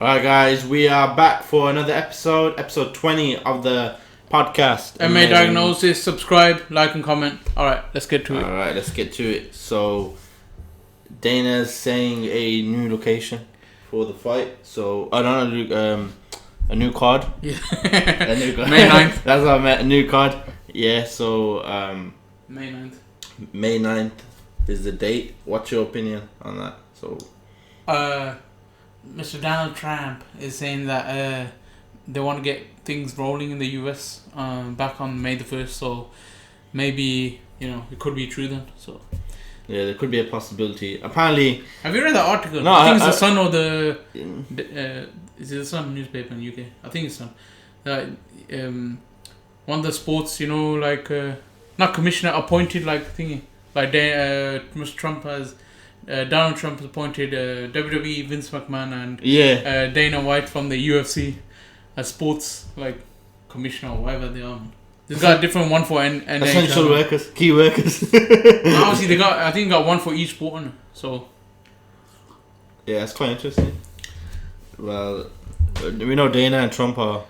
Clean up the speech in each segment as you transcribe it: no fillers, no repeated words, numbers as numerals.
Alright guys, we are back for another episode 20 of the podcast. MMA Diagnosis, subscribe, like and comment. Alright, let's get to it. Alright, let's get to it. So, Dana's saying a new location for the fight. So, I don't know, a new card. Yeah. A new card. May 9th. That's what I meant, a new card. Yeah, so, May 9th. May 9th is the date. What's your opinion on that? So, Mr. Donald Trump is saying that they want to get things rolling in the US back on May the 1st, so maybe, it could be true then. So yeah, there could be a possibility. Apparently... Have you read the article? No, I think it's the Sun or the... is it the Sun newspaper in the UK? I think it's Sun. One of the sports, not commissioner, appointed thingy. Mr. Trump has... Donald Trump has appointed WWE Vince McMahon and Dana White from the UFC as sports commissioner or whatever they are. They've got a different one for NHL. Essential workers, key workers. Obviously, I think they got one for each sport. So yeah, it's quite interesting. Well, we know Dana and Trump are,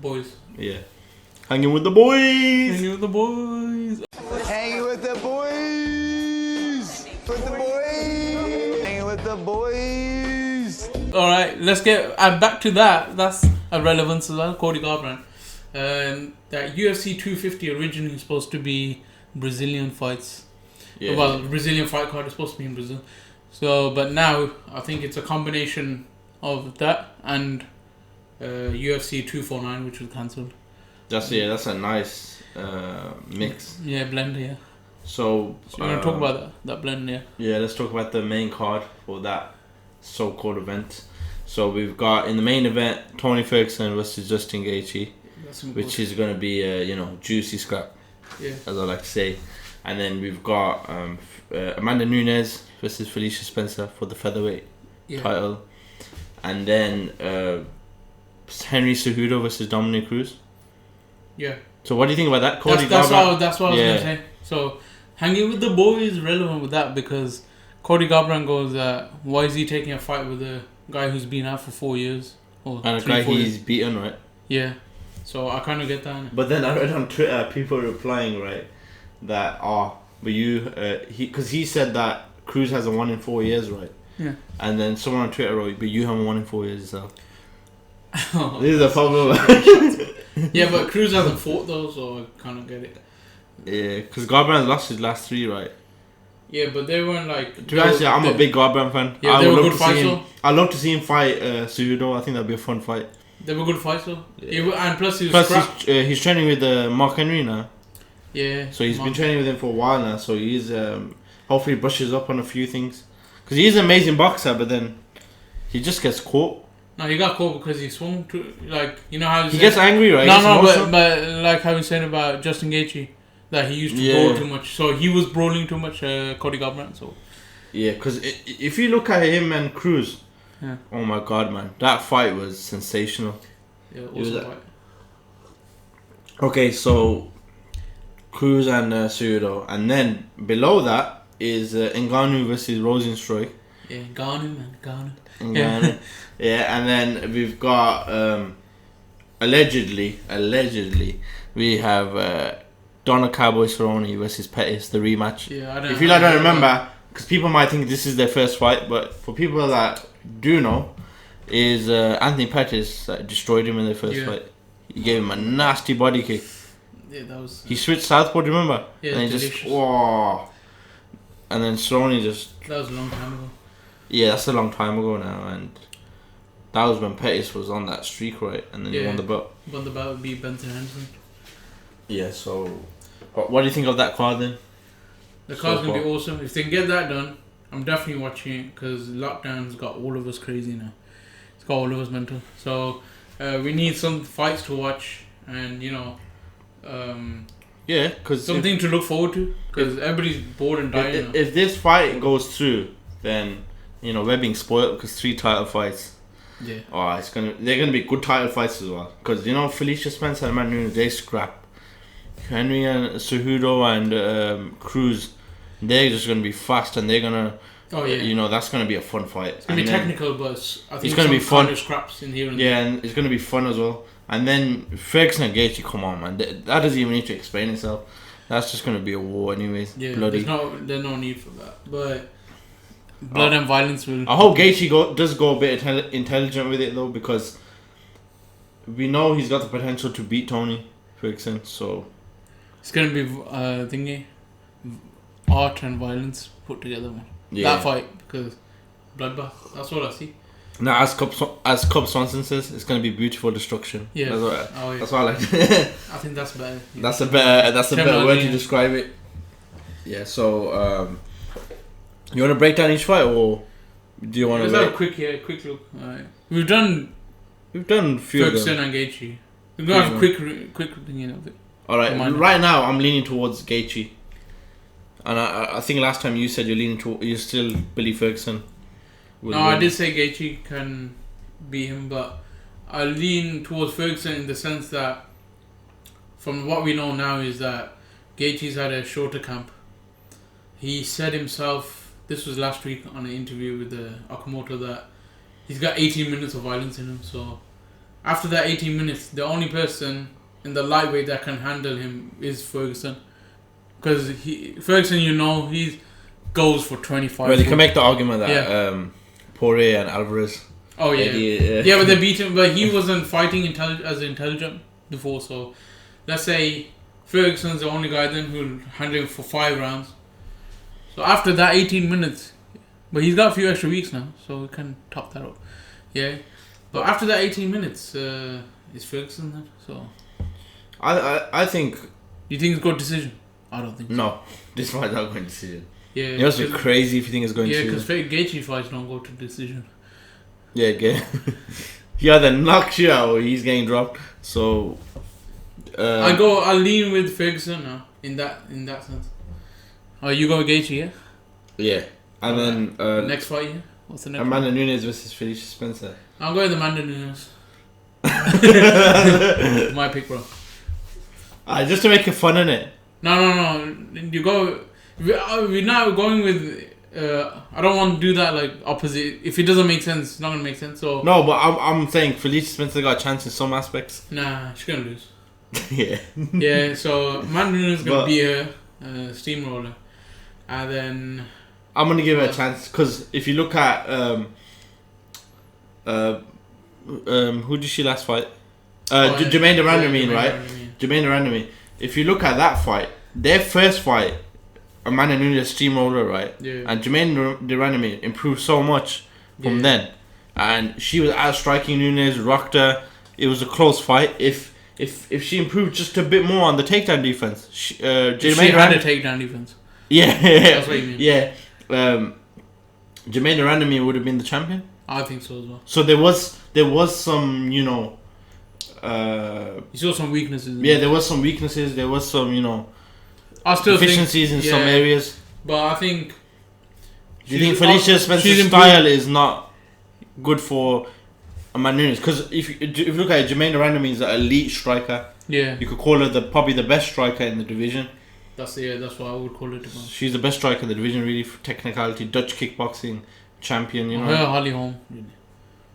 boys. Yeah, hanging with the boys. Hanging with the boys. Hanging with the boys. With the boys. Hanging with the boys. All right, let's get back to that. That's a relevance as well. Cody Garbrandt. That UFC 250 originally was supposed to be Brazilian fights. Yeah. Well, Brazilian fight card is supposed to be in Brazil. So, but now I think it's a combination of that and UFC 249, which was cancelled. That's a nice mix. Yeah, blend. Yeah. So we're gonna talk about that blend. Yeah. Yeah, let's talk about the main card for that so-called event. So we've got in the main event Tony Ferguson versus Justin Gaethje, which is going to be a juicy scrap, as I like to say. And then we've got Amanda Nunes versus Felicia Spencer for the featherweight title, and then Henry Cejudo versus Dominic Cruz. Yeah. So what do you think about that? Cody that's what I was gonna say. So hanging with the boys is relevant with that because Cody Garbrandt goes, why is he taking a fight with a guy who's been out for 4 years? And a guy he's beaten, right? Yeah. So I kind of get that. But then I read on Twitter people replying, right, that but you because he said that Cruz hasn't won in 4 years, right? Yeah. And then someone on Twitter wrote, but you haven't won in 4 years yourself. This is a problem. Yeah, but Cruz hasn't fought though, so I kind of get it. Yeah, because Garbrandt lost his last 3, right? Yeah, but they weren't To be honest, I'm a big Garbrandt fan. Yeah, they were good fights though. I'd love to see him fight Cejudo. I think that'd be a fun fight. They were good fights though. Yeah. And plus he's training with Mark Henry now. Yeah. So he's been training with him for a while now. So he's hopefully brushes up on a few things. Because he's an amazing boxer, but then he just gets caught. No, he got caught because he swung to how he gets angry, right? No, but like how we saying about Justin Gaethje, that he used to brawl too much. So he was brawling too much, Cody Garbrandt. So yeah, because if you look at him and Cruz, oh my god, man, that fight was sensational. Yeah, awesome fight. Okay, so Cruz and Cejudo, and then below that is Ngannou versus Rosenstruik. Yeah, Ngannou. Yeah, and then we've got allegedly we have Donna Cowboy Cerrone versus Pettis, the rematch. Yeah, if you don't remember, because people might think this is their first fight, but for people that do know, is Anthony Pettis destroyed him in their first fight. He gave him a nasty body kick. Yeah, that was. He switched southpaw, do you remember? Yeah, and he delicious. And then Cerrone just. That was a long time ago. Yeah, that's a long time ago now, and that was when Pettis was on that streak, right? And then he won the belt. Won the belt, beat Benson Henderson. Yeah, so what do you think of that card then? The card's going to be awesome. If they can get that done, I'm definitely watching it because lockdown's got all of us crazy now. It's got all of us mental. So we need some fights to watch and, because something to look forward to because everybody's bored and dying now. If this fight goes through, then, we're being spoiled because 3 title fights. Yeah. They're gonna be good title fights as well. Because Felicia Spencer and Amanda Nunes, they scrap. Henry and Cejudo and Cruz, they're just gonna be fast and they're gonna Oh yeah. You know, that's going to be a fun fight. It's going to be technical, but I think it's going to be fun. Kind of scraps in here and yeah, and it's going to be fun as well. And then Ferguson and Gaethje, come on, man. That doesn't even need to explain itself. That's just going to be a war anyways. Yeah, bloody. There's no need for that. But blood and violence will... I hope Gaethje does go a bit intelligent with it, though, because we know he's got the potential to beat Tony Ferguson, so... It's going to be, thingy, art and violence put together, man. Yeah. That fight, because bloodbath, that's what I see. Now, as Cub Swanson says, it's going to be beautiful destruction. Yeah. That's what I like. I think that's better. Yeah. That's a better word to describe it. Yeah, so, you want to break down each fight, or do you want to... Let's have a quick look. We've done a few Ferguson and Gaethje. We're going to have a quick opinion of it. Alright, right now I'm leaning towards Gaethje. And I think last time you said you still believe Ferguson will win. I did say Gaethje can beat him, but I lean towards Ferguson in the sense that from what we know now is that Gaethje's had a shorter camp. He said himself, this was last week on an interview with Okamoto, that he's got 18 minutes of violence in him. So after that 18 minutes, the only person in the lightweight that can handle him is Ferguson. Because Ferguson, he goes for 25. Well, you can make the argument that Poirier and Alvarez. Oh yeah, yeah, but they beat him. But he wasn't fighting as intelligent before. So let's say Ferguson's the only guy then who'll handle him for 5 rounds. So after that 18 minutes, but he's got a few extra weeks now, so we can top that up. Yeah, but after that 18 minutes, it's Ferguson then. So I think. Do you think it's a good decision? I don't think so. No, this fight's not going to decision. Yeah, it must be crazy if you think it's going to decision. Yeah, because Gaethje fights don't go to decision. Yeah, he either knocks you out or he's getting dropped. So I'll lean with Ferguson now in that sense. Oh, you go with Gaethje, yeah? Yeah, and then next fight, yeah. What's the next? Amanda Nunes versus Felicia Spencer. I'm going with Amanda Nunes. My pick, bro. Just to make it fun, innit? No. You go. We're now going with. I don't want to do that like opposite. If it doesn't make sense, it's not gonna make sense. So no, but I'm saying Felicia Spencer got a chance in some aspects. Nah, she's gonna lose. Yeah. Yeah. So Amanda Nunes is gonna be her steamroller, and then I'm gonna give her a chance because if you look at who did she last fight? Jermaine Durandamine, right? Jermaine Durandamine. If you look at that fight, their first fight, Amanda Nunes steamroller, right? Yeah. And Jermaine Durandamine improved so much from then, and she was out striking Nunes, rocked her. It was a close fight. If she improved just a bit more on the takedown defense, she had a takedown defense. Yeah, that's what you mean. Yeah, Jermaine Durandamine would have been the champion. I think so as well. So there was some, you saw some weaknesses. Yeah, there was some weaknesses. There was some, I still deficiencies in some areas. But I think. Do you think Felicia Spencer's style is not good for Amanda Nunes? Because if you look at it, Jermaine Durandamine is an elite striker. Yeah. You could call her probably the best striker in the division. That's what I would call it. She's the best striker in the division, really, for technicality. Dutch kickboxing champion, Her Holly Holm.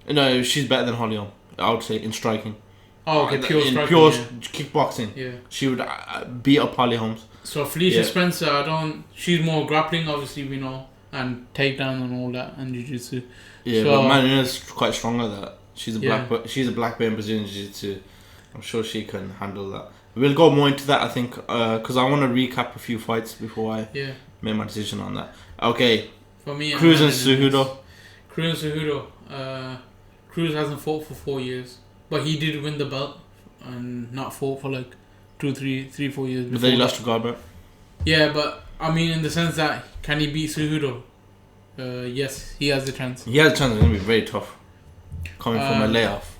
No, she's better than Holly Holm, I would say, in striking. Oh, okay, pure striking. Pure kickboxing. Yeah. She would beat up Holly Holmes. So Felicia Spencer, she's more grappling, obviously, we know, and takedown and all that, and jiu-jitsu. Yeah, but Amanda is quite strong at that. She's a black belt in Brazilian jiu-jitsu. I'm sure she can handle that. We'll go more into that, I think, because I want to recap a few fights before I make my decision on that. Okay. For me, Cruz and Cejudo. Cruz hasn't fought for 4 years, but he did win the belt and not fought for like 4 years before. But then he lost to Garbrandt. Yeah, but I mean, in the sense that can he beat Cejudo? Yes, he has a chance. He has a chance. It's gonna be very tough. Coming from a layoff.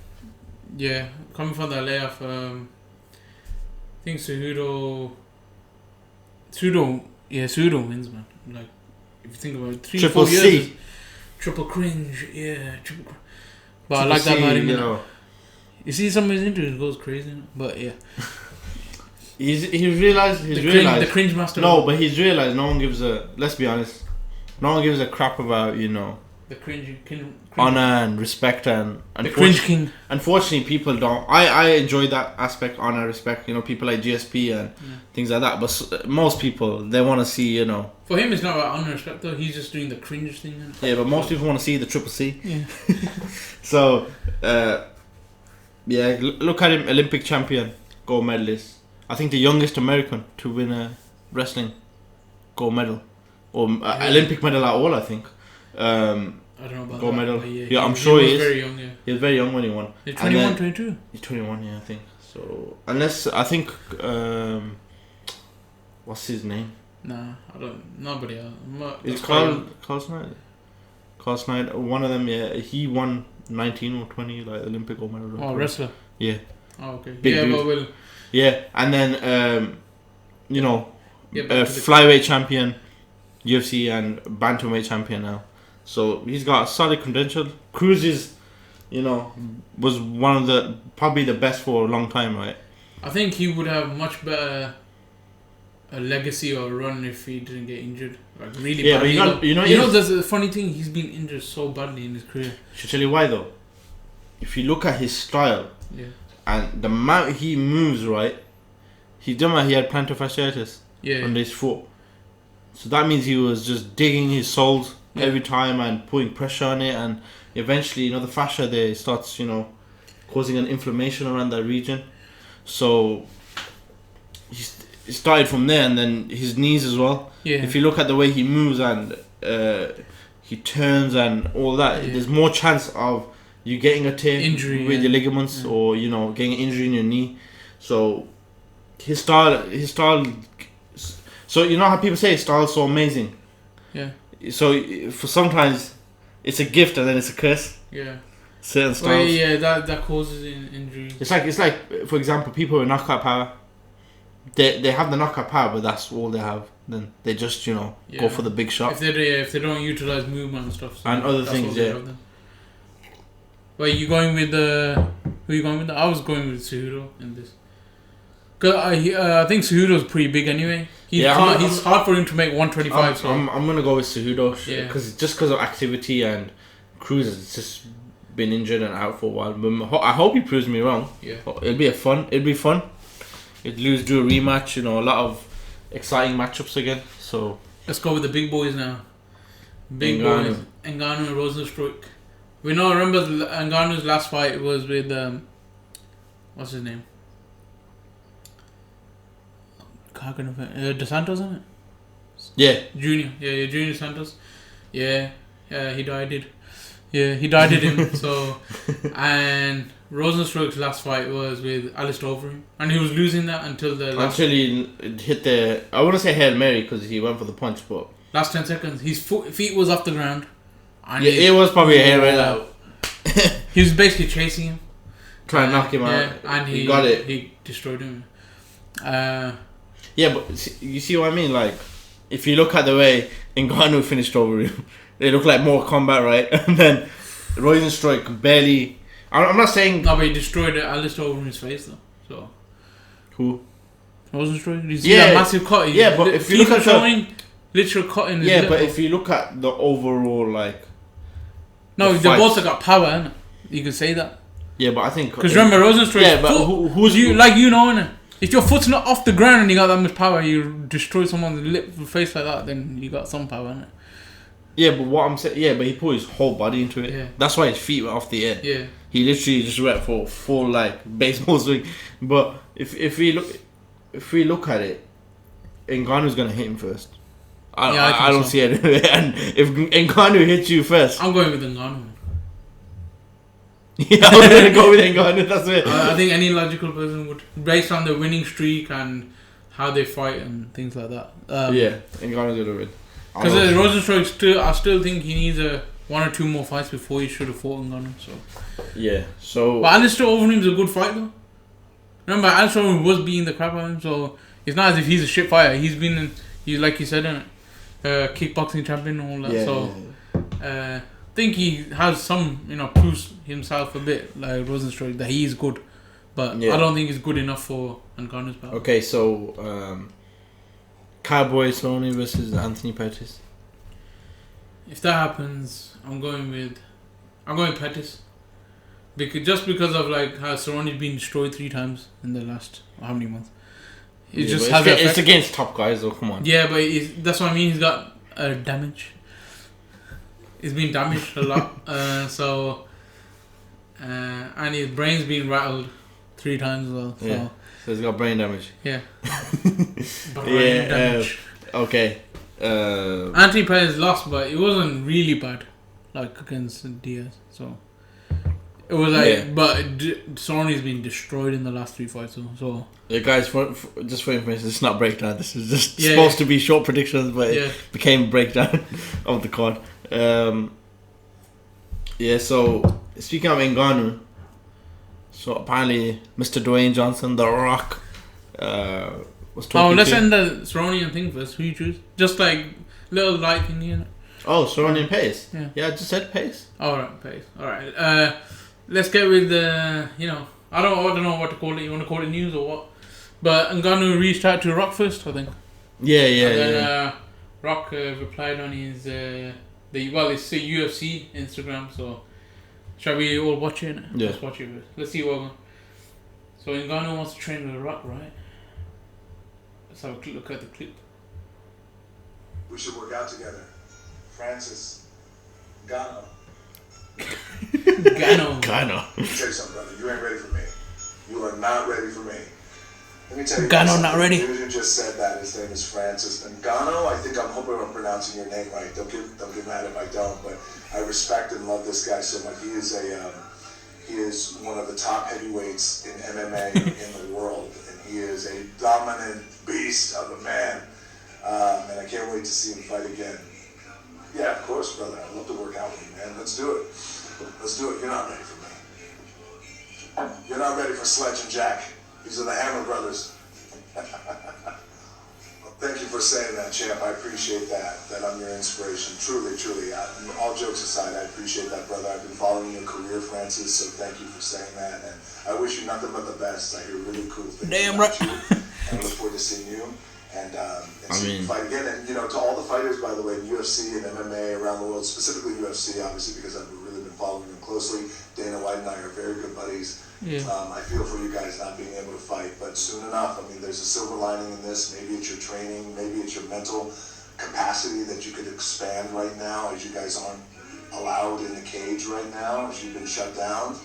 Yeah, coming from that layoff. I think Cejudo wins, man. Like, if you think about it, 3-4 years. Triple cringe, but I like that about him. You see some of his interviews goes crazy, but yeah. He's realised the cringe master. No, but he's realised no one gives a. Let's be honest, no one gives a crap about, you know, the cringe honor and respect and the cringe king. Unfortunately, people don't. I enjoy that aspect, honor, respect. You know, people like GSP and things like that. But most people, they want to see, you know. For him, it's not about honor and respect though. He's just doing the cringe thing. Yeah, but most people want to see the Triple C. Yeah. So, yeah, look at him, Olympic champion, gold medalist. I think the youngest American to win a wrestling gold medal or Olympic medal at all. I think. I don't know about gold that, medal. Yeah, I'm sure he is. Very young, yeah. He was very young when he won. He's 21, 22. He's 21, yeah, I think. So unless I think, what's his name? Nah, I don't. Nobody else. It's Carl Snyder. Carl Snyder. One of them, yeah. He won 19 or 20 like Olympic gold medal. Oh, wrestler. Yeah. Oh, okay. Big yeah, dude. but we'll. Yeah, and then you know, Yeah, flyweight champion, UFC and bantamweight champion now. So he's got a solid credential. Cruz is, you know, was one of the probably the best for a long time, right? I think he would have much better a legacy or run if he didn't get injured, like really badly. But you know, there's a funny thing. He's been injured so badly in his career. Should tell you why though. If you look at his style, and the amount he moves, right? He had plantar fasciitis under his foot, so that means he was just digging his soles every time and putting pressure on it, and eventually, you know, the fascia there starts, you know, causing an inflammation around that region. So he started from there, and then his knees as well. Yeah. If you look at the way he moves and he turns and all that, there's more chance of you getting a tear injury with your ligaments or, you know, getting an injury in your knee. So his style. So you know how people say his style is so amazing. Yeah. So for sometimes it's a gift and then it's a curse. Yeah. Certain styles. Well, yeah, that causes injury. It's like for example, people with knockout power. They have the knockout power, but that's all they have. Then they just, you know, go for the big shot. If they don't utilize movement and stuff. So and other things, yeah. Wait, you going with the? Who are you going with? I was going with Cejudo in this. Cause I think Cejudo's pretty big anyway. He's hard for him to make 125. So I'm gonna go with Cejudo because of activity, and Cruz has just been injured and out for a while. But I hope he proves me wrong. Yeah, it'll be fun. It'd do a rematch. You know, a lot of exciting matchups again. So let's go with the big boys now. Big boys, Ngannou and Rosenstruck. Remember Ngannou's last fight was with what's his name? Dos Santos, isn't it? Yeah. Junior Santos. Yeah, he died. He died him. So, and Rosenstruck's last fight was with Alistair Overeem, and he was losing that until he hit the. I wouldn't say Hail Mary because he went for the punch, but last 10 seconds, his feet was off the ground. And it was probably a Hail Mary. He was basically chasing him, trying to knock him out, and he got it. He destroyed him. Yeah, but you see what I mean? Like, if you look at the way Ngannou finished Overeem, they look like more combat, right? And then Rosenstruck barely. I'm not saying. No, but he destroyed Alistair Overeem's face though. So. Who? Rosenstruck. Did you see that massive cut? Yeah, but if you look at showing literal cut in his lip. But if you look at the overall, like. No, they both have got power, innit? You could say that. Yeah, but I think. Because remember, Rosenstruck. Yeah, but who's you like innit? If your foot's not off the ground and you got that much power, you destroy someone's lip face like that, then you got some power, innit? Yeah, but what I'm saying, but he put his whole body into it. Yeah. That's why his feet were off the air. Yeah. He literally just went for full like baseball swing. But if we look at it, Ngannou's gonna hit him first. I don't see it. And if Ngannou hits you first, I'm going with Ngannou. Yeah, I'm gonna go with Ngannou. That's it. I think any logical person would, based on the winning streak and how they fight and things like that. Ngannou's gonna win. Because Rosenstruck I still think he needs one or two more fights before he should have fought Ngannou. So. But Alistair Overeem's a good fight though. Remember, Alistair Overeem was beating the crap out of him, so it's not as if he's a shit fighter. He's like you said, kickboxing champion and all that. I think he has some, proves himself a bit like Rosenstruck that he is good, but I don't think he's good enough for Ngannou's power. Okay, so Cowboy Cerrone versus Anthony Pettis. if that happens, I'm going Pettis. Because of like how Cerrone's been destroyed 3 times in the last how many months. It just has it's against top guys though. Come on. Yeah, but that's what I mean. He's got damage. He's been damaged a lot. And his brain's been rattled 3 times as well. So he's got brain damage. Yeah. Brain damage. Okay. Anthony Pettis lost, but it wasn't really bad, like against Diaz. So it was like, but Cerrone's been destroyed in the last 3 fights. So guys, just for information, it's not breakdown. This is just supposed to be short predictions, but it became breakdown of the card. So speaking of Ngannou, so apparently Mr. Dwayne Johnson, The Rock, was talking. Let's end the Cerrone thing first. Who you choose? Just like little light thing, you know. Oh, Cerrone and Pace. Yeah, I just said Pace. Alright, Pace. Alright. Let's get with the, I don't know what to call it. You want to call it news or what? But Ngannou reached out to Rock first, I think. Yeah. Rock replied on his it's the UFC Instagram. So shall we all watch it? Yeah. Let's watch it. Let's see what. So Ngannou wants to train with Rock, right? Let's have a look at the clip. We should work out together. Francis Ngannou. Ngannou. Let me tell you something, brother. You ain't ready for me. You are not ready for me. Let me tell you Ngannou not ready. The dude who just said that, his name is Francis Ngannou. I'm hoping I'm pronouncing your name right. Don't get mad if I don't, but I respect and love this guy so much. He is one of the top heavyweights in MMA in the world, and he is a dominant beast of a man. And I can't wait to see him fight again. Yeah, of course, brother. I'd love to work out with you, man. Let's do it. You're not ready for me. You're not ready for Sledge and Jack. These are the Hammer brothers. Well, thank you for saying that, champ. I appreciate that I'm your inspiration. Truly. All jokes aside, I appreciate that, brother. I've been following your career, Francis, so thank you for saying that. And I wish you nothing but the best. I hear really cool things about you. And I look forward to seeing you. And seeing you fight again. And, to all the fighters, by the way, in UFC and MMA around the world, specifically UFC, obviously, because I've really been following them closely. Dana White and I are very good buddies. Yeah. I feel for you guys not being able to fight, but soon enough, there's a silver lining in this. Maybe it's your training, maybe it's your mental capacity that you could expand right now, as you guys aren't allowed in the cage right now, as you've been shut down.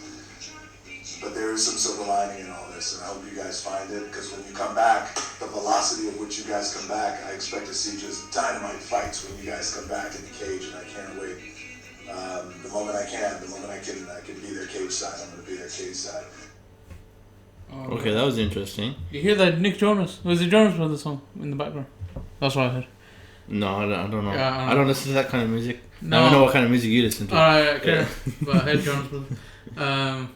But there is some silver lining in all this, and I hope you guys find it, because when you come back, the velocity at which you guys come back, I expect to see just dynamite fights when you guys come back in the cage, and I can't wait. The moment I can be their cage side, I'm going to be their cage side. Okay, that was interesting. You hear that Nick Jonas? Was it Jonas Brothers song in the background? That's what I heard. No, I don't know. Yeah, I don't listen to that kind of music. No. I don't know what kind of music you listen to. Alright, okay. But I heard Jonas Brothers.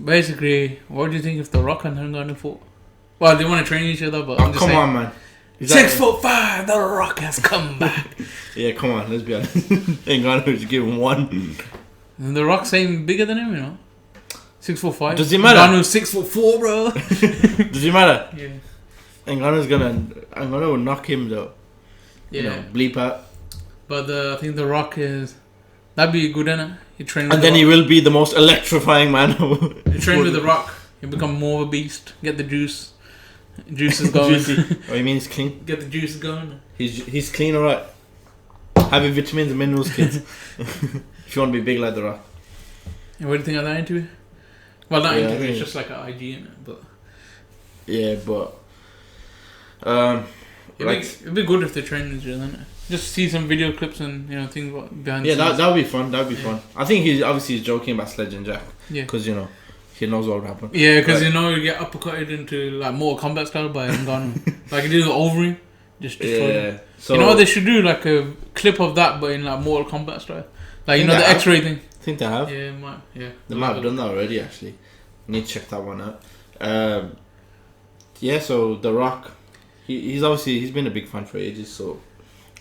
Basically, what do you think if The Rock and Ngannou fought? Well, they want to train each other, but I'm just come saying, on, man. 6'5", The Rock has come back. Yeah, come on, let's be honest. Ngannou's giving one. And The Rock's saying bigger than him, 6'5". Does it matter? Ngannou's 6'4", bro. Does it matter? Yeah. Ngannou will knock him though. Yeah. Bleep out. But I think The Rock that'd be good, innit? He train and then he will be the most electrifying man. He train with The Rock. He'll become more of a beast. Get the juice. Juice is going. Oh, you mean he's clean? Get the juice going. He's clean, alright. Having vitamins and minerals, kids. If you want to be big like The Rock. And what do you think of that interview? Well, not interview. It's just like an IG, innit? But yeah, but it'd be good if they train each other, innit? Just see some video clips and things behind. Yeah, that would be fun. That would be fun. I think he's joking about Sledge and Jack. Yeah, because he knows what would happen. Yeah, because you get uppercutted into like Mortal Kombat style by Ngannou. Like he did over him, just destroyed him. So what they should do, like a clip of that, but in like Mortal Kombat style. Like the X-ray thing. I think they have. Yeah, might. Yeah, they might have done that already. Actually, need to check that one out. Yeah, so The Rock, he's been a big fan for ages. So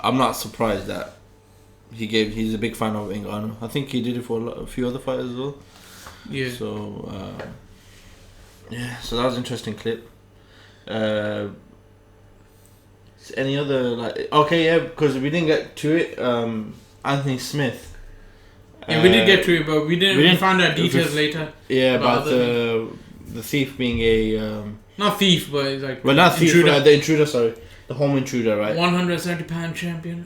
I'm not surprised that he's a big fan of Ngannou. I think he did it for a few other fighters as well. Yeah. So so that was an interesting clip. Any other because we didn't get to it. Anthony Smith. Yeah, we did get to it, but we didn't find out details later. Yeah, about the thief being a not thief, but it's like not thief, the intruder. Sorry, the home intruder, right? 170-pound champion.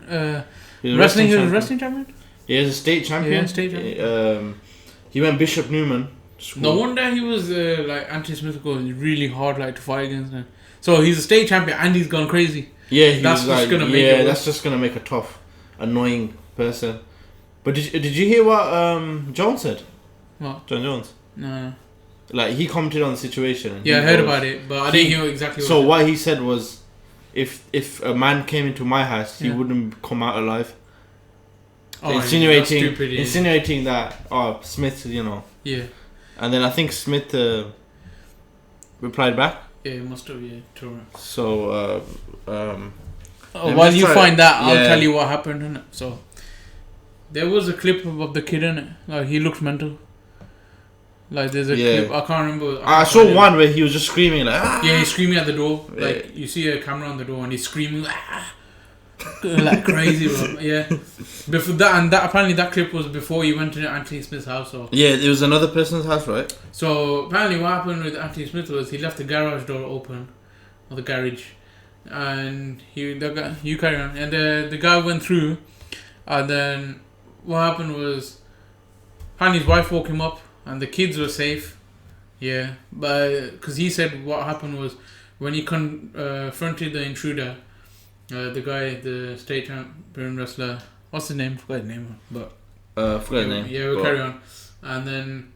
He was wrestling champion. Yeah, he's a state champion. Yeah, state champion. He went Bishop Newman. No wonder he was like Anthony Smith goes really hard like to fight against him. So he's a state champion and he's gone crazy. Yeah, that's just gonna make it worse. That's just gonna make a tough, annoying person. But did you hear what Jones said? What? John Jones? No. Like he commented on the situation. And I heard about it, but I didn't hear exactly. What he said was, if a man came into my house, he wouldn't come out alive. Oh, insinuating that Smith, Yeah. And then I think Smith replied back. Yeah, he must have. Yeah, true. So while you find that, I'll tell you what happened. Innit? So there was a clip of the kid in it. Like he looked mental. Like there's a clip. I can't remember. I saw one where he was just screaming like. Ah! Yeah, he's screaming at the door. Like you see a camera on the door and he's screaming like crazy, bro. Yeah. Before that, and that apparently that clip was before he went to Anthony Smith's house. So yeah, it was another person's house, right? So apparently, what happened with Anthony Smith was he left the garage door open, or the garage, and you carry on, and the guy went through, and then what happened was, apparently his wife woke him up, and the kids were safe. Yeah, but because he said what happened was when he confronted the intruder. The guy, the state champion wrestler, what's his name? Forgot his name, but forgot his name. Yeah, we'll carry on. And then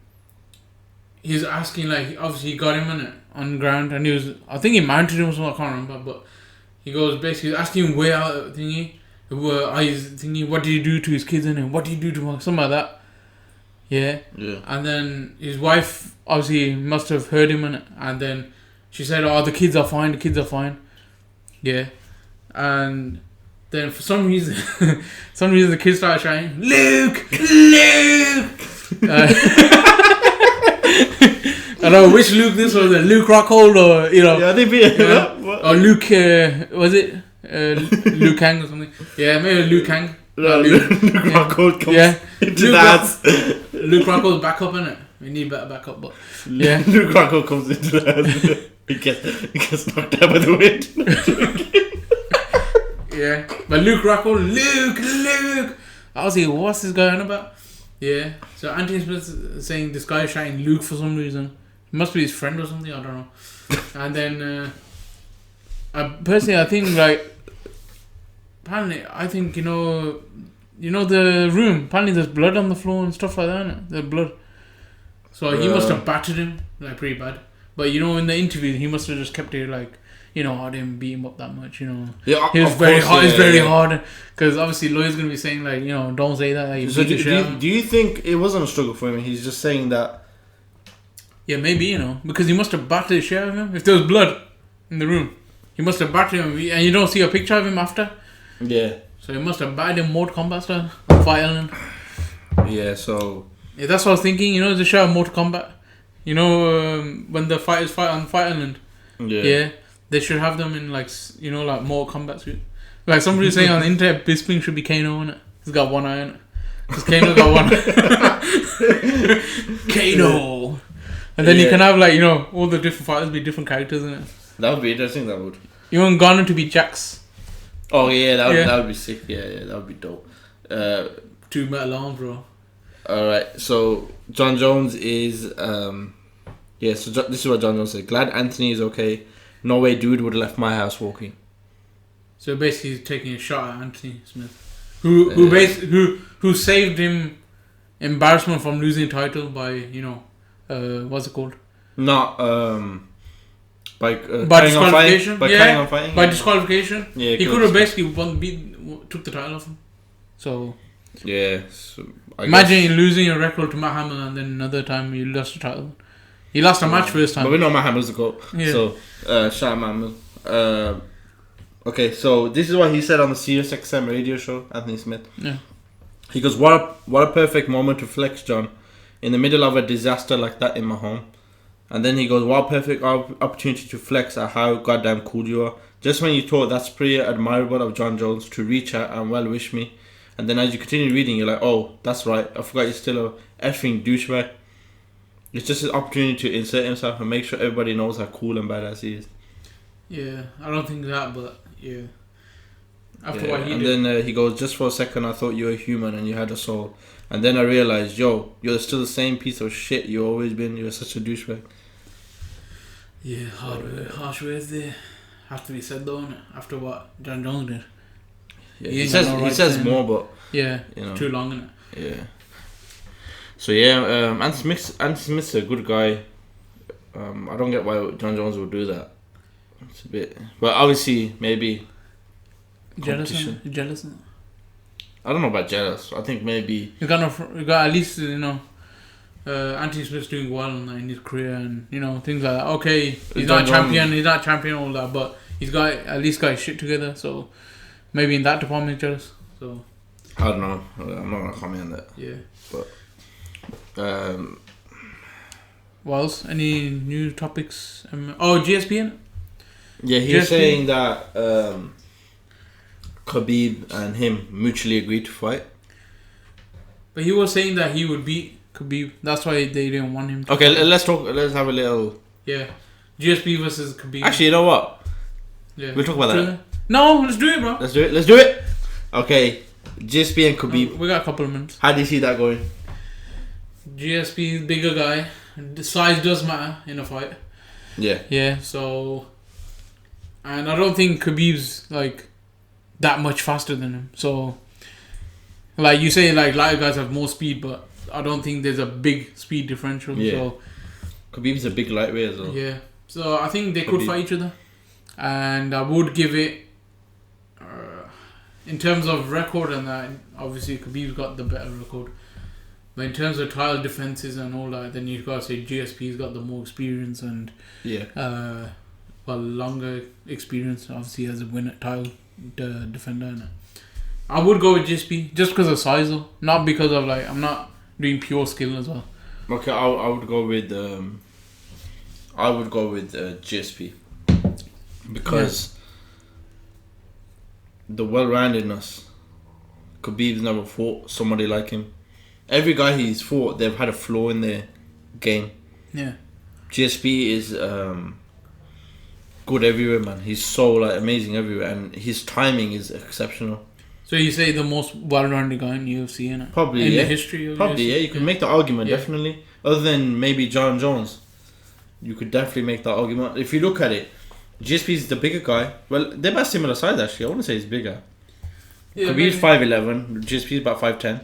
he's asking, like, obviously he got him on the ground, and I think he mounted him or something, I can't remember, but he goes basically asking him way out thingy, what did he do to his kids and what did he do to him, something like that. Yeah. And then his wife obviously must have heard him and then she said, the kids are fine. Yeah. And then for some reason the kids started shouting, Luke! I don't know which Luke this was, Luke Rockhold or, Yeah, I think or Luke, was it? Luke Kang or something. Yeah, maybe Luke Kang. Luke Rockhold comes into that. Luke Rockhold's back up, innit? We need better backup, but yeah. Luke Rockhold comes into that. He gets knocked out by the wind. Yeah, but Luke Rockhold, Luke! I was like, what's this guy on about? Yeah, so Anthony Smith is saying this guy is shouting Luke for some reason. It must be his friend or something, I don't know. And then, personally, I think, like, apparently, I think, the room, apparently there's blood on the floor and stuff like that, innit? There's blood. So he must have battered him, like, pretty bad. But, in the interview, he must have just kept it, like, I didn't beat him up that much, Yeah, he was very hard. It's very hard because obviously lawyers gonna be saying like, don't say that. Like, so do you think it wasn't a struggle for him? He's just saying that. Yeah, maybe because he must have battered the shit out of him. If there was blood in the room, he must have battered him, and you don't see a picture of him after. Yeah. So he must have battered him Mortal Kombat style on Fight Island. Yeah. So. Yeah, that's what I was thinking. The show of Mortal Kombat. When the fighters fight on Fight Island. Yeah. Yeah. They should have them in like Mortal Kombat suit. Like somebody was saying on the internet, Bisping should be Kano in it. He's got one eye in it. Because Kano got one eye. Kano! And then you can have like, all the different fighters be different characters in it. That would be interesting, that would. You want Ngannou to be Jax? Oh yeah, that would be sick. Yeah, that would be dope. 2 metal arms, bro. Alright, so John Jones is... so this is what John Jones said. Glad Anthony is okay. No way dude would have left my house walking. So basically he's taking a shot at Anthony Smith. Who saved him embarrassment from losing the title by, what's it called? Not by disqualification. Carrying on fighting. By disqualification. Yeah, he could have basically took the title off him. So yeah. Imagine losing your record to Matt Hamill and then another time you lost the title. He lost a match first time. But we know Matt Hamill's the GOAT. Yeah. So, shout out Matt Hamill. Okay, so this is what he said on the Sirius XM radio show, Anthony Smith. Yeah. He goes, what a perfect moment to flex, John. In the middle of a disaster like that in my home. And then he goes, what a perfect opportunity to flex at how goddamn cool you are. Just when you thought that's pretty admirable of John Jones to reach out and well wish me. and then as you continue reading, you're like, oh, that's right. I forgot you're still a effing douchebag. It's just an opportunity to insert himself and make sure everybody knows how cool and badass he is. Yeah, I don't think that, but yeah. After what he and did. then he goes, just for a second I thought you were human and you had a soul. And then I realized, yo, you're still the same piece of shit you've always been. You're such a douchebag. Yeah, harsh words there. Have to be said though, innit? After what John Jones did. Yeah, he says more, but yeah, you know, too long, innit? Yeah. So yeah, Anthony Smith's a good guy. I don't get why John Jones would do that. It's a bit, but obviously maybe jealous. I don't know about jealous. I think maybe you got at least Anthony Smith's doing well in his career, and things like that. Okay, he's not champion, all that, but he's at least got his shit together. So maybe in that department, he's jealous. So I don't know. I'm not gonna comment on that. Yeah, but what else? Any new topics? GSP. Yeah, he was saying that Khabib and him mutually agreed to fight. But he was saying that he would beat Khabib. That's why they didn't want him to. Okay, let's talk. Let's have a little. Yeah, GSP versus Khabib. Actually, you know what? Yeah, we'll talk about that. No, let's do it, bro. Let's do it. Okay, GSP and Khabib. We got a couple of minutes. How do you see that going? GSP, bigger guy. The size does matter in a fight. Yeah. Yeah. So, and I don't think Khabib's like that much faster than him. So, like you say, like lighter guys have more speed, but I don't think there's a big speed differential. Yeah. So, Khabib's a big lightweight as well. Yeah. So I think they could fight each other, and I would give it. In terms of record and that, obviously Khabib's got the better record. But in terms of title defenses and all that, then you've got to say GSP's got the more experience and longer experience, obviously, as a winner title defender. And I would go with GSP just because of size, though, not because of I'm not doing pure skill as well. Okay, I would go with GSP because the well-roundedness. Khabib's never fought somebody like him. Every guy he's fought, they've had a flaw in their game. Yeah. GSP is good everywhere, man. He's so amazing everywhere, and his timing is exceptional. So you say the most well-rounded guy in UFC, innit? Probably, in the history of probably, UFC. yeah. You can make the argument, definitely. Other than maybe John Jones, you could definitely make that argument. If you look at it, GSP is the bigger guy. Well, they're about similar size, actually. I wouldn't say he's bigger. Yeah, Khabib's 5'11", GSP is about 5'10".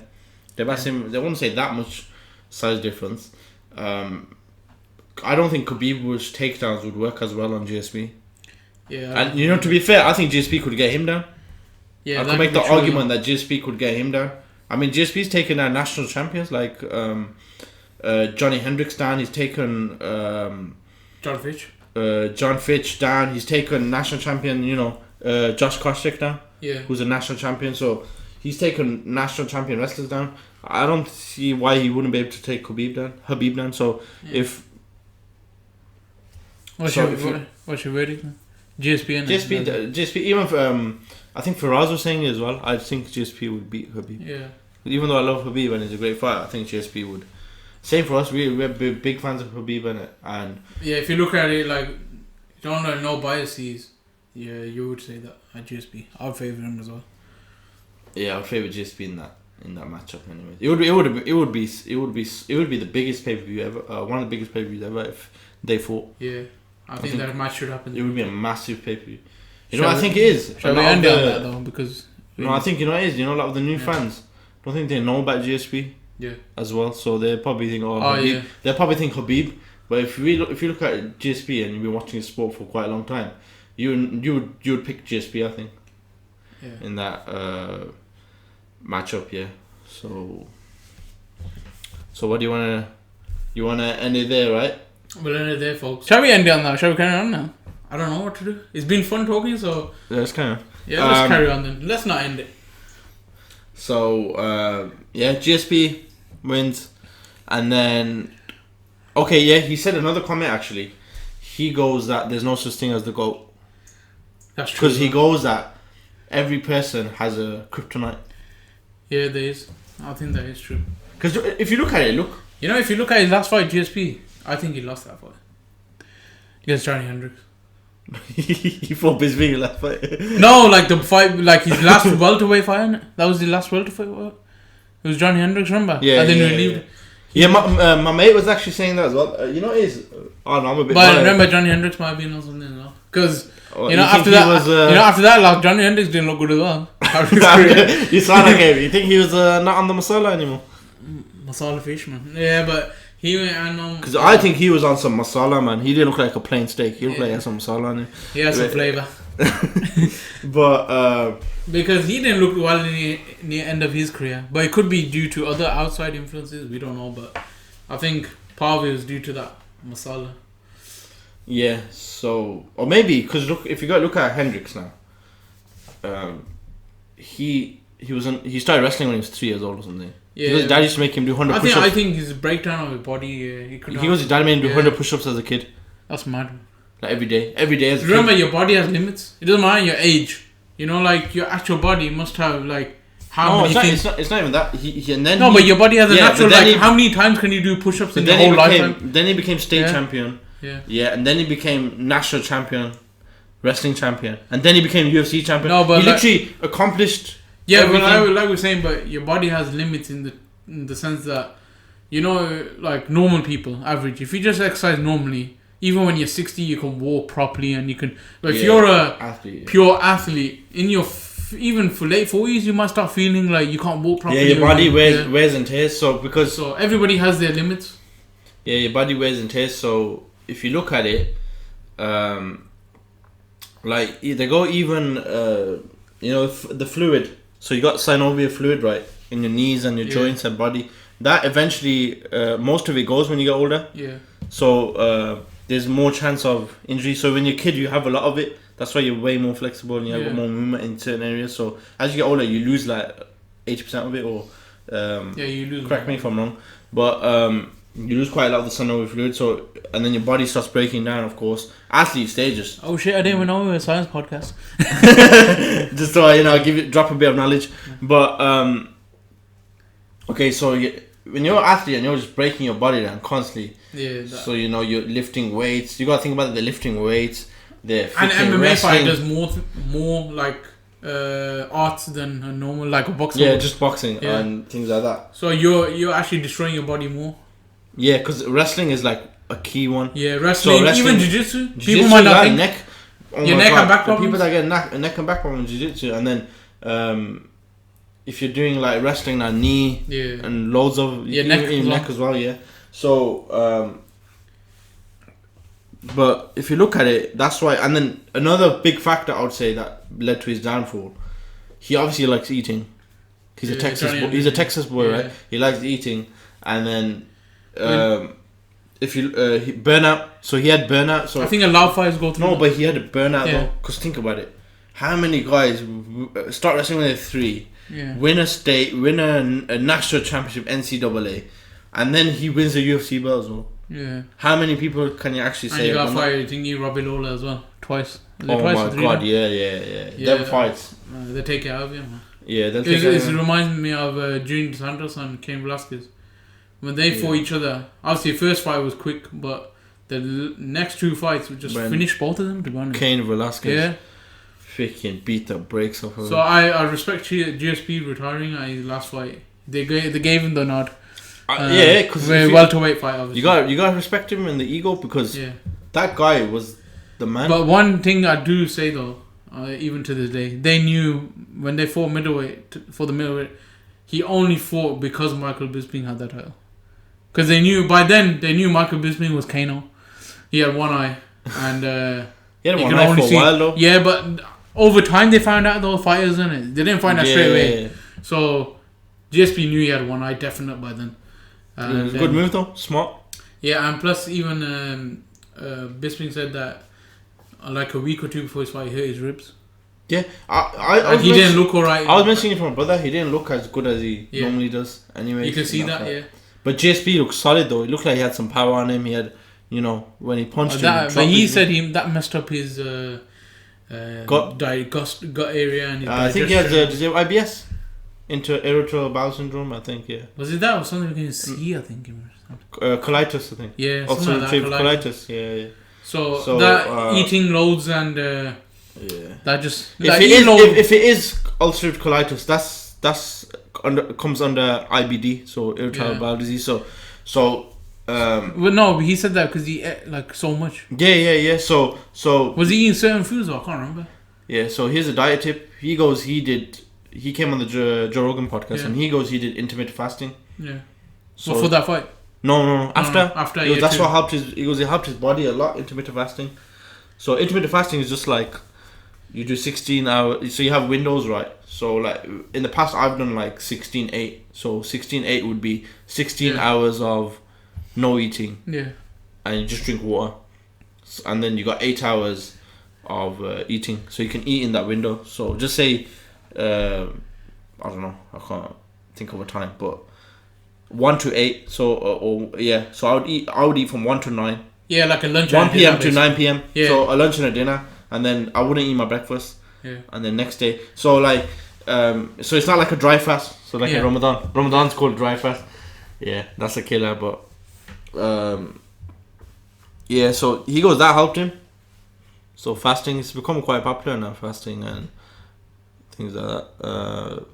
They're about similar. They wouldn't say that much size difference. I don't think Khabib's takedowns would work as well on GSP. Yeah. And to be fair, I think GSP could get him down. Yeah, I could make the argument that GSP could get him down. I mean, GSP's taken down national champions like Johnny Hendricks down. He's taken John Fitch down. He's taken national champion, Josh Koscheck down. Yeah. Who's a national champion. So he's taken national champion wrestlers down. I don't see why he wouldn't be able to take Khabib down. So What's your verdict? GSP and GSP. Even I think Faraz was saying it as well. I think GSP would beat Khabib. Yeah. Even though I love Khabib and he's a great fighter, I think GSP would. Same for us. We're big fans of Khabib and yeah. If you look at it don't know no biases, you would say that at GSP. I would favour him as well. Yeah, I would favour GSP in that matchup anyway. It would be the biggest pay per view ever. One of the biggest pay per views ever if they fought. Yeah. I think that match should happen. It would be a massive pay per view. I think it is. Shall we end on that though? Because I think it is. A lot of the new fans don't think they know about GSP. Yeah. As well, so they probably think, Khabib. Yeah. They probably think Khabib. But if you look at GSP and you've been watching the sport for quite a long time, you would pick GSP, I think. Yeah. In that matchup, yeah. So what do you wanna end it there, right? We'll end it there, folks. Shall we end it on that? Shall we carry on now? I don't know what to do. It's been fun talking, so let's carry on. Yeah, let's carry on then. Let's not end it. So GSP wins, and then he said another comment actually. He goes that there's no such thing as the GOAT. That's true. Because he goes that every person has a kryptonite. Yeah, there is. I think that is true. Because if you look at it, if you look at his last fight, GSP, I think he lost that fight against Johnny Hendricks. He fought Bisping last fight. No, like the fight, like his last welterweight fight. That was the last welterweight fight. It was Johnny Hendricks, remember? Yeah, and then yeah, relieved. Yeah, my mate was actually saying that as well. You know, it is. Oh no, I'm a bit. But remember, Johnny Hendricks might have been on something as well. Because after that, like Johnny Hendricks didn't look good as well. You saw that game. You think he was not on the masala anymore? Masala fish, man. Yeah, but he went because I think he was on some masala, man. He didn't look like a plain steak. He looked like he had some masala on it. He had some flavour. But because he didn't look well in the end of his career, but it could be due to other outside influences. We don't know, but I think part of it was due to that masala. Yeah. So, or maybe because if you look at Hendricks now, he started wrestling when he was 3 years old or something. Yeah, because his dad used to make him do 100 push-ups. I think his breakdown of his body. He goes, his dad made him do 100 push-ups as a kid. That's mad. Like every day as a Remember, kid. your body has limits. It doesn't matter your age. You know, like your actual body must have like how many things. It's not even that. But your body has a natural like. How many times can you do push-ups in your whole lifetime? Then he became state champion. Yeah. Yeah, and then he became national champion, wrestling champion, and then he became UFC champion. No, but he literally accomplished. Yeah, everything. Like we're saying, but your body has limits in the sense that, like normal people, average. If you just exercise normally, even when you're 60, you can walk properly and you can. But if you're a pure athlete, in your even for late 40s, you might start feeling like you can't walk properly. Yeah, your body wears and tears. So everybody has their limits. Yeah, your body wears and tears. So if you look at it, like they go even, the fluid. So you got synovial fluid, right, in your knees and your joints and body. That eventually, most of it goes when you get older. Yeah. So there's more chance of injury. So when you're a kid, you have a lot of it. That's why you're way more flexible and you have more movement in certain areas. So as you get older, you lose like 80% of it, or you lose. Correct me if I'm wrong, but you lose quite a lot of the synovial fluid. So and then your body starts breaking down. Of course, athlete stages. Oh shit! I didn't even know we were a science podcast. Just so drop a bit of knowledge. But okay, so when you're an athlete and you're just breaking your body down constantly. Yeah. So you're lifting weights. You gotta think about the lifting weights. And MMA fight does more like arts than a normal like a boxing. Yeah, just boxing and things like that. So you're actually destroying your body more. Yeah, because wrestling is like a key one. Yeah, wrestling even jiu-jitsu. People might not think neck. Your neck and back problems. People that get neck and back problems in jiu-jitsu, and then if you're doing like wrestling, that knee and loads of neck as well. Yeah. So but if you look at it, that's why. And then another big factor I would say that led to his downfall. He obviously likes eating. He's a Texas boy, right? He likes eating, and then if you burnout. So he had burnout. So I think a lot of fighters go through. No, but he had a burnout though. Because think about it. How many guys start wrestling when they're 3, win a state, win a national championship, NCAA, and then he wins the UFC belt as well. Yeah. How many people can you actually say? And you got fired, didn't you, Robbie Lawler as well? Twice. Oh my god, yeah. Them fights. They take it out of you, man. Yeah, they'll take it out. It reminds me of Junior Santos and Cain Velasquez. When they fought each other, obviously the first fight was quick, but the next 2 fights would just finish both of them, to be honest. Cain Velasquez. Freaking beat the brakes off of him. So I respect GSP retiring at his last fight. They gave him the nod. Because welterweight fight, obviously. You gotta respect him and the ego, because that guy was the man. But one thing I do say though, even to this day, they knew when they fought for the middleweight, he only fought because Michael Bisping had that title. Because by then they knew Michael Bisping was Kano. He had one eye, and he had one eye for a while though. Yeah, but over time they found out those fighters, innit? They didn't find out straight away. Yeah. So GSP knew he had one eye, definite by then. It was a good move though, smart. Yeah, and plus even Bisping said that like a week or 2 before his fight, he hurt his ribs. Yeah, he didn't look alright. I was mentioning it from my brother. He didn't look as good as he normally does. Anyway, you can see that. But GSP looked solid though. It looked like he had some power on him. He had, when he punched him. But he said that messed up his gut area. And his I think he has IBS. irritable bowel syndrome, I think. Yeah. Was it that or something we can see? I think. Colitis, I think. Yeah. Ulcerative colitis. Yeah. So that eating loads and that just if it is ulcerative colitis, that's comes under IBD, so irritable bowel disease. So. Well, no, he said that because he ate like so much. Yeah. So was he eating certain foods? I can't remember. Yeah. So here's a diet tip. He came on the Joe Rogan podcast, and he did intermittent fasting. Yeah. So for that fight. No. After that's what helped his. It helped his body a lot. Intermittent fasting. So intermittent fasting is just like you do 16 hours. So you have windows, right? So like in the past, I've done like 16-8. So 16-8 would be 16 hours of no eating. Yeah. And you just drink water, and then you got 8 hours of eating. So you can eat in that window. So just say, I don't know. I can't think of a time, but 1 to 8. So So I would eat from 1 to 9. Yeah, like a lunch. 1 p.m. to 9 p.m. Yeah. So a lunch and a dinner, and then I wouldn't eat my breakfast. Yeah. And then next day, so like, so it's not like a dry fast. So like in Ramadan. Ramadan's called dry fast. Yeah, that's a killer. But so he goes that helped him. So fasting is become quite popular now. Fasting and things like that.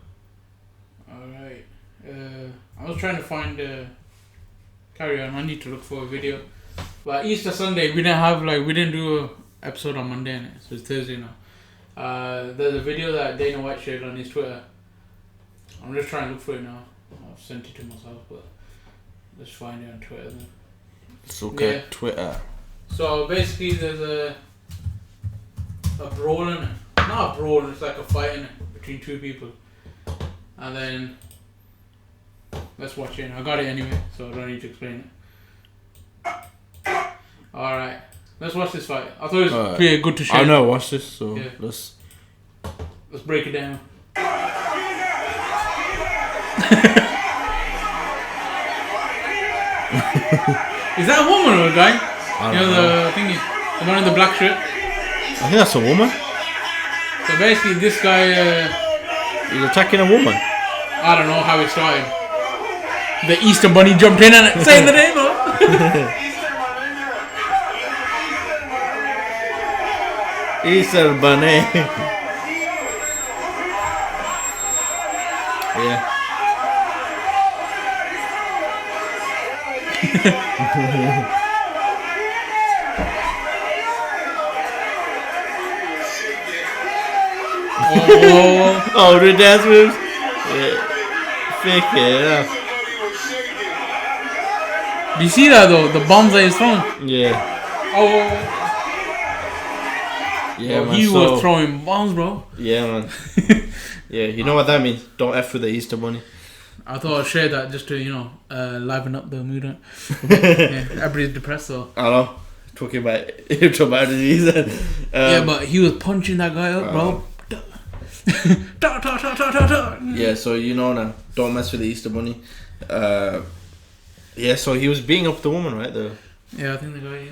Alright. I was trying to find. Carry on. I need to look for a video. But Easter Sunday, we didn't do a episode on Monday, innit? So it's Thursday now. There's a video that Dana White shared on his Twitter. I'm just trying to look for it now. I've sent it to myself, but let's find it on Twitter then. It's okay. Twitter. So basically, there's a brawl in it. Not a brawl, it's like a fight in it between two people. And then let's watch it. I got it anyway, so I don't need to explain it. Alright, let's watch this fight. I thought it was pretty good to share. I know, watch this, so let's break it down. Is that a woman or a guy? The thingy, the one in the black shirt. I think that's a woman. So basically, this guy he's attacking a woman. I don't know how it started. The Easter Bunny jumped in and saying the name. Easter Bunny. Yeah. Oh, the dance moves. Yeah. Fake it. Yeah. Do you see that though? The bombs that he's throwing. Yeah. Oh. Yeah, man. He was throwing bombs, bro. Yeah, man. Yeah, you know what that means? Don't F with the Easter Bunny. I thought I'd share that just to, liven up the mood. Everybody's depressed, so. I know. Talking about disease. Yeah, but he was punching that guy up, bro. Yeah, so you know now. Don't mess with the Easter Bunny. Yeah, so he was beating up the woman, right? Yeah, I think the guy,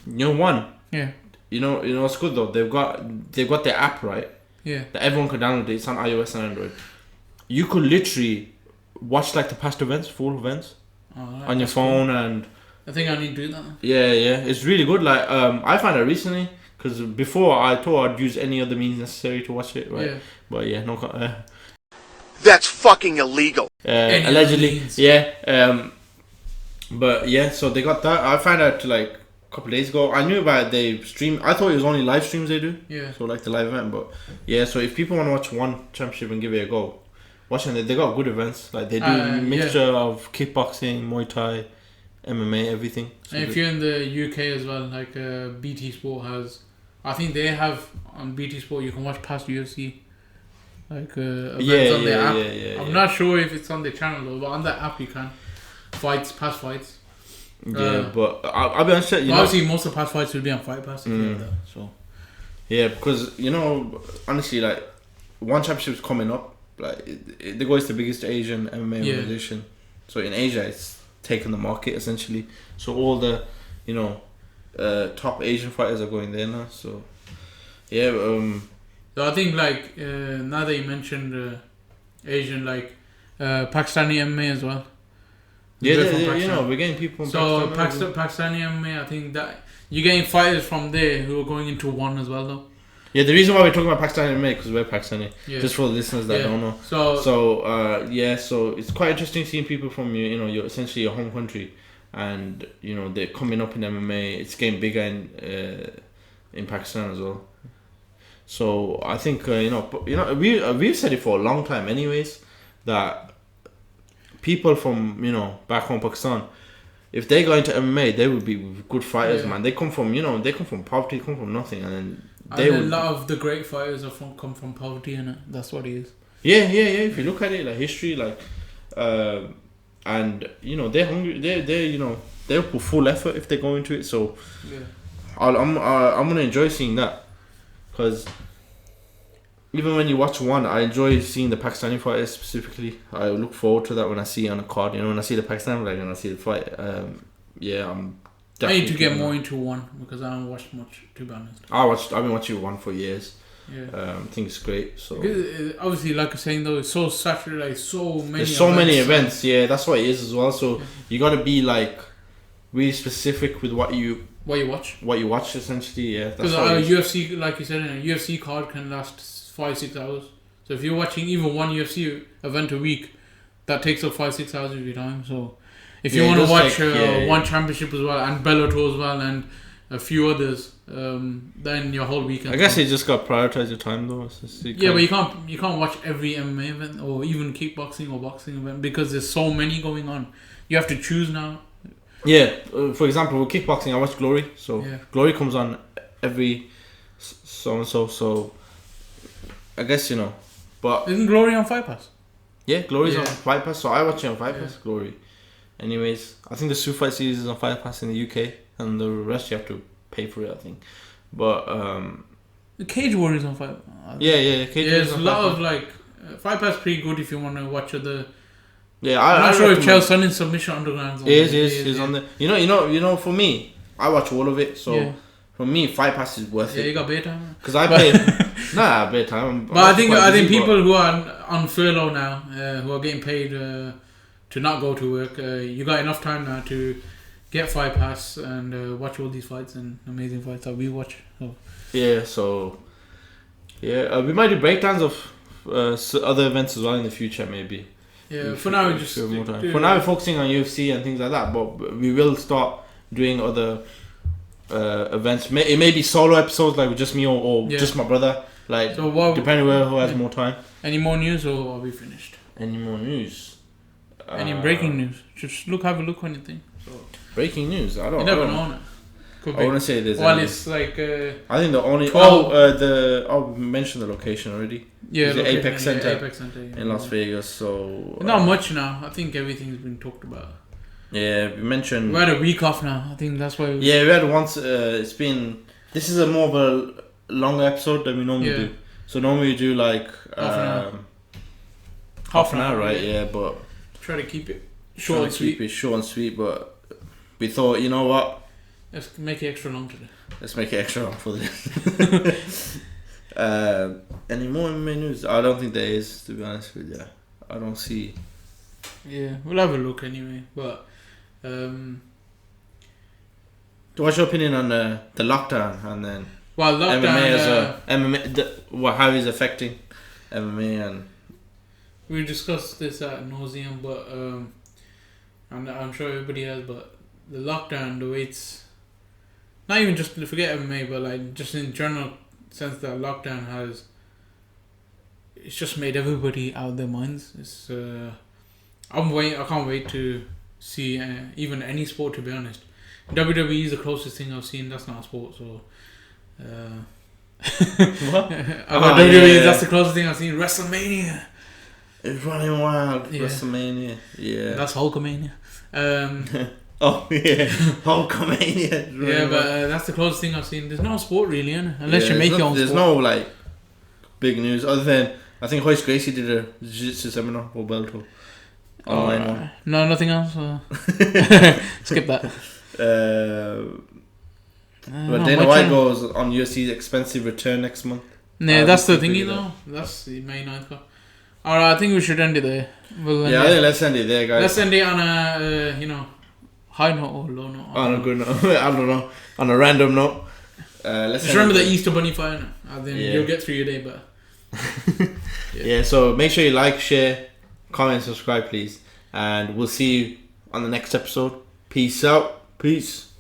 You know, one. Yeah. You know what's good though? They've got their app, right? Yeah. That everyone can download it. It's on iOS and Android. You could literally watch like the past events, full events, on your phone, and I think I need to do that. Yeah, it's really good. Like I found it recently because before I thought I'd use any other means necessary to watch it, right? Yeah. But yeah, no. That's fucking illegal. Allegedly, yeah. But yeah, so they got that. I found out like a couple of days ago. I knew about they stream. I thought it was only live streams they do. Yeah. So like the live event, but yeah. So if people want to watch one championship and give it a go, watching it. They got good events. Like they do a mixture of kickboxing, Muay Thai, MMA, everything. So and if you're in the UK as well, like BT Sport has, I think they have on BT Sport. You can watch past UFC. Like events on their app. I'm not sure if it's on their channel though, but on that app you can past fights. Yeah, but I'll be honest. Obviously, most of the past fights will be on Fight Pass. So yeah, because honestly, like one championship's coming up. Like the Go is the biggest Asian MMA organization. So in Asia, it's taken the market essentially. So all the top Asian fighters are going there now. So yeah. So I think like now that you mentioned Asian, like Pakistani MMA as well. Yeah, you know, we're getting people from Pakistan. Pakistani MMA, I think that you're getting fighters from there who are going into one as well, though. Yeah, the reason why we're talking about Pakistani MMA because we're Pakistani. Yeah. Just for the listeners that don't know. So it's quite interesting seeing people from your essentially your home country, and they're coming up in MMA. It's getting bigger in Pakistan as well. So I think we've said it for a long time, anyways, that people from back home Pakistan, if they go into MMA, they would be good fighters, man. They come from poverty, come from nothing, and then a lot of the great fighters come from poverty, and that's what it is. Yeah. If you look at it, like history, like, and they're hungry. They'll put full effort if they go into it. So yeah, I'm gonna enjoy seeing that, because even when you watch one, I enjoy seeing the Pakistani fighters specifically. I look forward to that when I see it on a card. When I see the Pakistan, like when I see the fight, I need to get more into one because I haven't watched much, to be honest. I've been watching one for years. Yeah. I think it's great. So obviously, like I'm saying though, it's so saturated. Like there's so many events. Yeah, that's what it is as well. So you got to be like really specific with what you watch essentially. Yeah, because UFC, like you said, a UFC card can last 5-6 hours. So if you're watching even one UFC event a week, that takes up 5-6 hours of your time. So if you want to watch one championship as well, and Bellator as well, and a few others, then your whole weekend. I guess you just got to prioritize your time though. But you can't watch every MMA event or even kickboxing or boxing event because there's so many going on. You have to choose now. Yeah, for example, with kickboxing, I watch Glory. So Glory comes on every so and so. So I guess but isn't Glory on Fight Pass? Yeah, Glory's on Fight Pass. So I watch it on Fight Pass. Glory. Anyways, I think the Super Fight series is on Fight Pass in the UK, and the rest you have to pay for it, I think. But the Cage Warriors on Fight Pass. Yeah. Cage Warriors. There's a lot of like Fight Pass pretty good if you want to watch other. Yeah, I'm not sure if Chael Sonnen's Submission Underground's on. It is on there. For me, I watch all of it. So for me, Fight Pass is worth it. Yeah, you got Beatdown. Because I pay. Beatdown. But I think people who are on furlough now, who are getting paid to not go to work, you got enough time now to get Fight Pass and watch all these fights and amazing fights that we watch. So. We might do breakdowns of other events as well in the future, maybe. Yeah, for now we just more time. For now we're focusing on UFC and things like that, but we will start doing other events. It may be solo episodes like with just me or just my brother, like depending on who has more time. Any more news or are we finished? Any more news? Any breaking news? Just have a look on anything. Breaking news? I don't. You never know. I wouldn't say there's. Well, it's like. I think the only. We mentioned the location already. Yeah, the Apex Center. Apex Center in Las Vegas. So not much now. I think everything's been talked about. Yeah, we mentioned. We had a week off now. I think that's why. We had once. It's been. This is more of a longer episode than we normally do. So normally we do like half an hour, right? Yeah, but try to keep it short and sweet. Keep it short and sweet, but we thought, you know what? Let's make it extra long today. Let's make it extra long for this. Any more MMA news? I don't think there is, to be honest with you. I don't see. Yeah, we'll have a look anyway. But what's your opinion on the lockdown and then lockdown, MMA how is affecting MMA? And we discussed this at nauseum, but I'm sure everybody has. But the lockdown, the way it's not even just to forget MMA, but like just in general sense that lockdown it's just made everybody out of their minds. It's I can't wait to see even any sport, to be honest. WWE is the closest thing I've seen. That's not a sport, so. What? WWE, that's the closest thing I've seen. WrestleMania. It's running wild. Yeah. WrestleMania. Yeah. That's Hulkamania. Oh yeah, Hulkamania. Yeah, but that's the closest thing I've seen. There's no sport really, unless you make your own. There's sport. no like big news other than I think Hoist Gracie did a jiu-jitsu seminar or Bellator. Online one. No, nothing else. Skip that. But Dana White goes on UFC's expensive return next month. Yeah, that's the thingy though. That's the May 9th. Alright, I think we should end it there. I think let's end it there, guys. Let's end it on a high note or low note. On a good note. I don't know. On a random note. Just remember the Easter Bunny fight. Then you'll get through your day better. So make sure you like, share, comment, subscribe, please. And we'll see you on the next episode. Peace out. Peace.